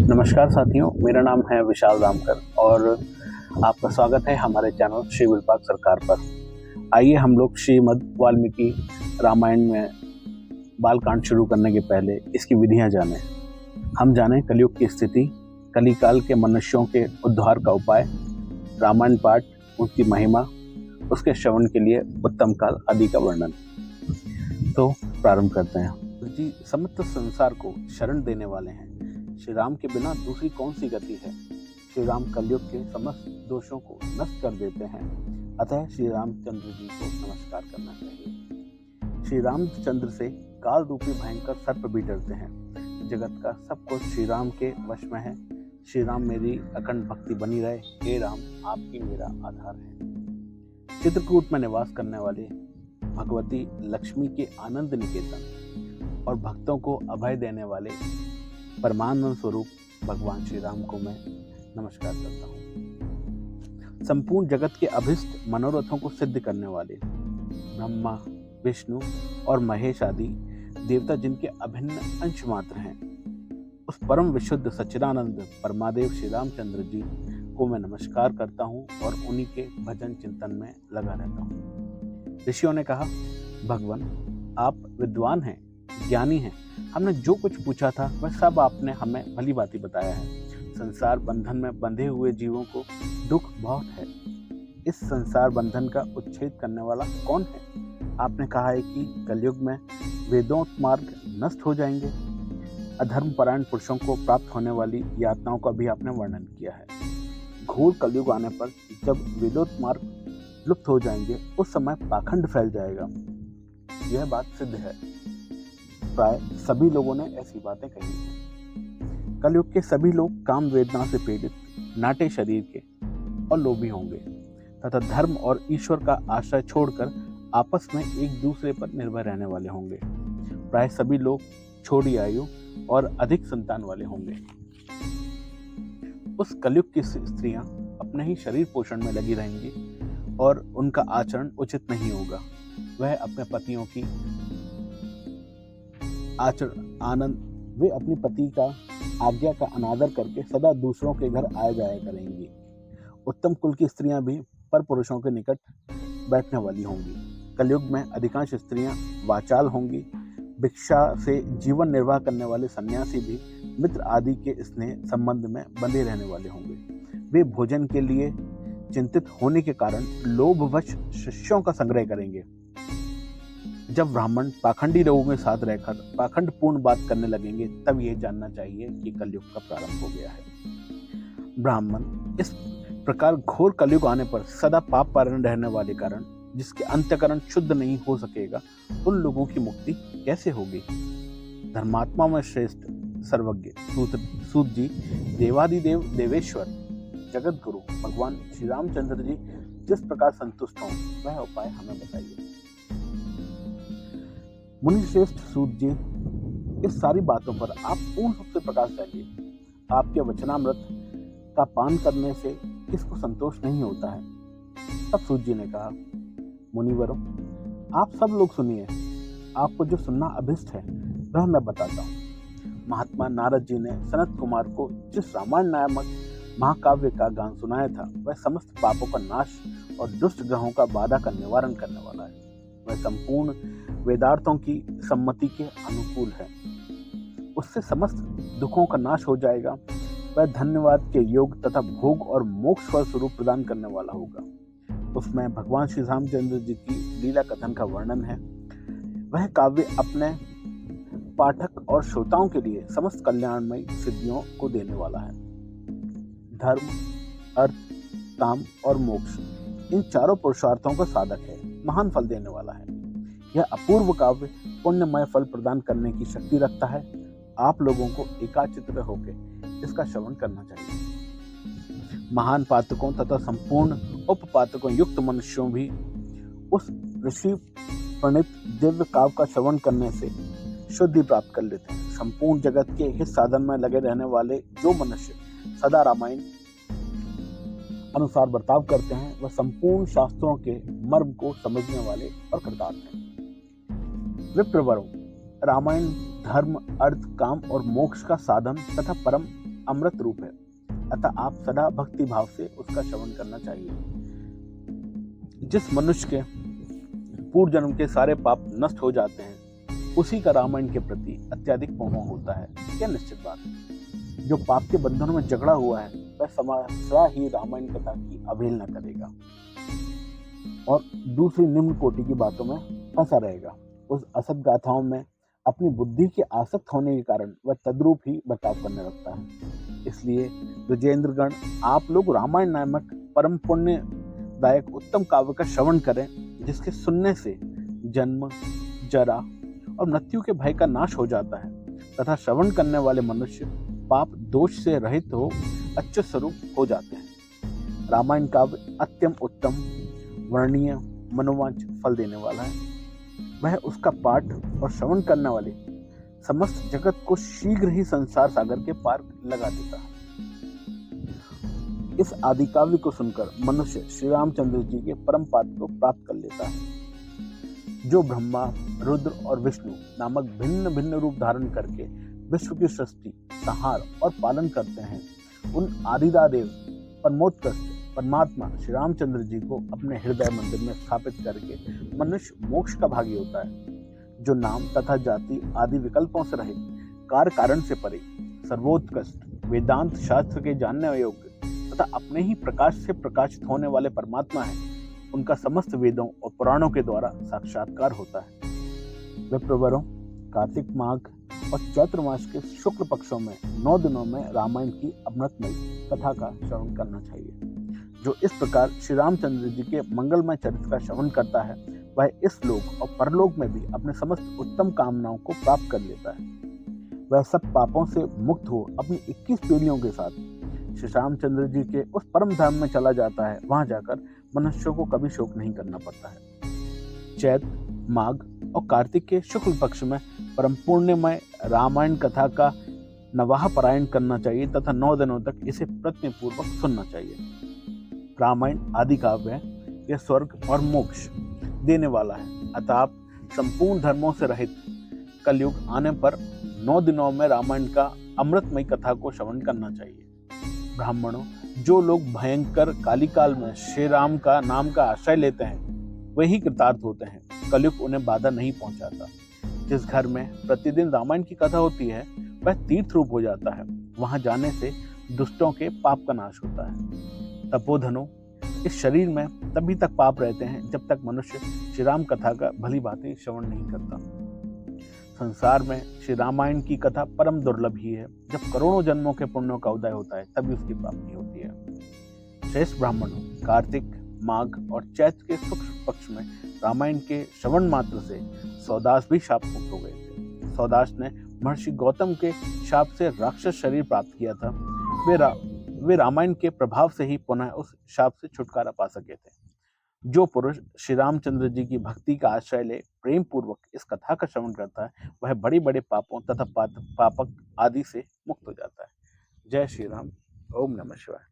नमस्कार साथियों, मेरा नाम है विशाल रामकर और आपका स्वागत है हमारे चैनल श्री विरूपाक्ष सरकार पर। आइए हम लोग श्रीमद् वाल्मीकि रामायण में बालकांड शुरू करने के पहले इसकी विधियां जानें। हम जानें कलयुग की स्थिति, कलिकाल के मनुष्यों के उद्धार का उपाय, रामायण पाठ, उसकी महिमा, उसके श्रवण के लिए उत्तम काल आदि का वर्णन। तो प्रारंभ करते हैं। जी समस्त संसार को शरण देने वाले हैं। श्री राम के बिना दूसरी कौन सी गति है। श्री राम कलयुग के समस्त दोषों को नष्ट कर देते हैं, अतः श्री रामचंद्र जी को नमस्कार करना चाहिए। श्री रामचंद्र से काल रूपी भयंकर सर्प भी डरते हैं। जगत का सब कुछ श्री राम के वश में है। श्री राम मेरी अखंड भक्ति बनी रहे। हे राम, आपकी मेरा आधार है। चित्रकूट में निवास करने वाले भगवती लक्ष्मी के आनंद निकेतन और भक्तों को अभय देने वाले परमानंद स्वरूप भगवान श्री राम को मैं नमस्कार करता हूँ। संपूर्ण जगत के अभिष्ट मनोरथों को सिद्ध करने वाले ब्रह्मा, विष्णु और महेश आदि देवता जिनके अभिन्न अंश मात्र हैं, उस परम विशुद्ध सच्चिदानंद परमादेव श्री रामचंद्र जी को मैं नमस्कार करता हूँ और उन्हीं के भजन चिंतन में लगा रहता हूँ। ऋषियों ने कहा, भगवान आप विद्वान हैं, ज्ञानी हैं। हमने जो कुछ पूछा था वह सब आपने हमें भली भांति बताया है। संसार बंधन में बंधे हुए जीवों को दुख बहुत है। इस संसार बंधन का उच्छेद करने वाला कौन है? आपने कहा है कि कलयुग में वेदोक्त मार्ग नष्ट हो जाएंगे। अधर्म परायण पुरुषों को प्राप्त होने वाली यातनाओं का भी आपने वर्णन किया है। घोर कलयुग आने पर जब वेदोक्त मार्ग लुप्त हो जाएंगे, उस समय पाखंड फैल जाएगा। यह बात सिद्ध है। प्राय सभी लोगों ने ऐसी बातें कही हैं। कलयुग के सभी लोग काम वेदना से पीड़ित, नाटे शरीर के और लोभी होंगे तथा धर्म और ईश्वर का आश्रय छोड़कर आपस में एक दूसरे पर निर्भर रहने वाले होंगे। प्राय सभी लोग छोटी आयु और अधिक संतान वाले होंगे। उस कलयुग की स्त्रियां अपने ही शरीर पोषण में लगी रहेंगी और उनका आचरण उचित नहीं होगा। वह अपने पतियों की वे अपनी पति का आज्ञा का अनादर करके सदा दूसरों के घर आया जाया करेंगी। उत्तम कुल की स्त्रियां भी पर पुरुषों के निकट बैठने वाली होंगी। कलयुग में अधिकांश स्त्रियां वाचाल होंगी। भिक्षा से जीवन निर्वाह करने वाले सन्यासी भी मित्र आदि के स्नेह संबंध में बंधे रहने वाले होंगे। वे भोजन के लिए चिंतित होने के कारण लोभवश शिष्यों का संग्रह करेंगे। जब ब्राह्मण पाखंडी लोगों के साथ रहकर पाखंड पूर्ण बात करने लगेंगे, तब यह जानना चाहिए कि कलयुग का प्रारंभ हो गया है। ब्राह्मण इस प्रकार घोर कलयुग आने पर सदा पाप पारण रहने वाले कारण जिसके अंतःकरण शुद्ध नहीं हो सकेगा, उन लोगों की मुक्ति कैसे होगी? धर्मात्मा में श्रेष्ठ सर्वज्ञ सूत जी, देवादिदेव देवेश्वर जगत गुरु भगवान श्री रामचंद्र जी जिस प्रकार संतुष्ट हों, वह उपाय हमें बताइए। मुनि श्रेष्ठ सूत जी, इस सारी बातों पर आप पूर्ण रूप से प्रकाश डालिए। आपके वचनामृत का पान करने से किसको संतोष नहीं होता है? तब सूत जी ने कहा, मुनिवरों, आप सब लोग सुनिए। आपको जो सुनना अभिष्ट है वह मैं बताता हूँ। महात्मा नारद जी ने सनत कुमार को जिस रामायण नामक महाकाव्य का गान सुनाया था, वह समस्त पापों का नाश और दुष्ट ग्रहों का बाधा का निवारण करने वाला है। वह संपूर्ण वेदार्थों की सम्मति के अनुकूल है। उससे समस्त दुखों का नाश हो जाएगा। वह धन्यवाद के योग तथा भोग और मोक्ष फल स्वरूप प्रदान करने वाला होगा। उसमें भगवान श्री रामचंद्र जी की लीला कथन का वर्णन है। वह काव्य अपने पाठक और श्रोताओं के लिए समस्त कल्याणमयी सिद्धियों को देने वाला है। धर्म, अर्थ, काम और मोक्ष, इन चारों पुरुषार्थों का साधक है। महान फल देने वाला है। यह अपूर्व काव्य पुण्यमय फल प्रदान करने की शक्ति रखता है। आप लोगों को एकाचित्र होकर इसका श्रवण करना चाहिए। महान पातकों तथा संपूर्ण उपपातकों युक्त मनुष्यों भी उस ऋषि प्रणीत दिव्य काव्य का श्रवण करने से शुद्धि प्राप्त कर लेते हैं। संपूर्ण जगत के हित साधन में लगे रहने वाले जो मनुष्य सदा रामायण अनुसार बर्ताव करते हैं, वह संपूर्ण शास्त्रों के मर्म को समझने वाले और कृतार्थ हैं। विप्रवरों, रामायण धर्म, अर्थ, काम और मोक्ष का साधन तथा परम अमृत रूप है, अतः आप सदा भक्ति भाव से उसका श्रवण करना चाहिए। जिस मनुष्य के पूर्व जन्म के सारे पाप नष्ट हो जाते हैं, उसी का रामायण के प्रति अत्यधिक मोह होता है। यह निश्चित बात है। जो पाप के बंधनों में जकड़ा हुआ है, वह सदा ही रामायण कथा की अवहेलना करेगा और दूसरी निम्न कोटि की बातों में फंसा रहेगा। उस असत गाथाओं में अपनी बुद्धि के आसक्त होने के कारण वह तद्रूप ही बर्ताव करने लगता है। इसलिए द्विजेंद्रगण, आप लोग रामायण नामक परम पुण्यदायक उत्तम काव्य का श्रवण करें, जिसके सुनने से जन्म, जरा और मृत्यु के भय का नाश हो जाता है तथा श्रवण करने वाले मनुष्य पाप दोष से रहित हो अच्छे स्वरूप हो जाते हैं। रामायण काव्य अत्यंत उत्तम, वर्णनीय, मनोवांच फल देने वाला है। वह उसका पाठ और श्रवण करने वाले समस्त जगत को शीघ्र ही संसार सागर के पार लगा देता है। इस आदि काव्य को सुनकर मनुष्य श्री रामचंद्र जी के परम पद को प्राप्त कर लेता है। जो ब्रह्मा, रुद्र और विष्णु नामक भिन्न भिन्न रूप धारण करके विश्व की सृष्टि, संहार और पालन करते हैं, उन आदिदेव परमोत्कृष्ट परमात्मा श्री रामचंद्र जी को अपने हृदय मंदिर में स्थापित करके मनुष्य मोक्ष का भागी होता है। जो नाम तथा जाति आदि विकल्पों से रहित, कार्य कारण से परे, सर्वोत्कृष्ट, वेदांत शास्त्र के जानने योग्य तथा अपने ही प्रकाश से प्रकाशित होने वाले परमात्मा है, उनका समस्त वेदों और पुराणों के द्वारा साक्षात्कार होता है। विप्रवरों, कार्तिक माघ और चैत्र मास के शुक्ल पक्षों में 9 दिनों में रामायण की अमृतमयी कथा का श्रवण करना चाहिए। जो इस प्रकार श्री रामचंद्र जी के मंगलमय चरित्र का श्रवण करता है, वह इस लोक और परलोक में भी अपने समस्त उत्तम कामनाओं को प्राप्त कर लेता है। वह सब पापों से मुक्त हो अपनी 21 पीढ़ियों के साथ श्री रामचंद्र जी के उस परम धाम में चला जाता है। वहां जाकर मनुष्यों को कभी शोक नहीं करना पड़ता है। चैत्र, माघ और कार्तिक के शुक्ल पक्ष में परम पुण्यमय रामायण कथा का नवाह पारायण करना चाहिए तथा 9 दिनों तक इसे प्रत्ययपूर्वक सुनना चाहिए। रामायण आदि काव्य है, यह स्वर्ग और मोक्ष देने वाला है, अतः आप संपूर्ण धर्मों से रहित कलयुग आने पर 9 दिनों में रामायण का अमृतमयी कथा को श्रवण करना चाहिए। ब्राह्मणों, जो लोग भयंकर कालिकाल में श्री राम का नाम का आश्रय लेते हैं, वही कृतार्थ होते हैं। कलयुग उन्हें बाधा नहीं पहुंचाता। जिस घर में प्रतिदिन रामायण की कथा होती है, वह तीर्थ रूप हो जाता है। वहां जाने से दुष्टों के पाप का नाश होता है। तपोधनों, इस शरीर में तभी तक पाप रहते हैं जब तक मनुष्य श्री राम कथा का भली भांति श्रवण नहीं करता। संसार में श्री रामायण की कथा परम दुर्लभ ही है। जब करोड़ों जन्मों के पुण्यों का उदय होता है, तभी उसकी प्राप्ति होती है। श्रेष्ठ ब्राह्मणों, कार्तिक, माघ और चैत्र के शुक्ल पक्ष में रामायण के श्रवण मात्र से सौदास भी शाप मुक्त हो गए थे। सौदास ने महर्षि गौतम के शाप से राक्षस शरीर प्राप्त किया था। वे रामायण के प्रभाव से ही पुनः उस शाप से छुटकारा पा सके थे। जो पुरुष श्री रामचंद्र जी की भक्ति का आश्रय ले प्रेम पूर्वक इस कथा का श्रवण करता है, वह बड़े बड़े पापों तथा पापक आदि से मुक्त हो जाता है। जय श्री राम। ओम नमः शिवाय।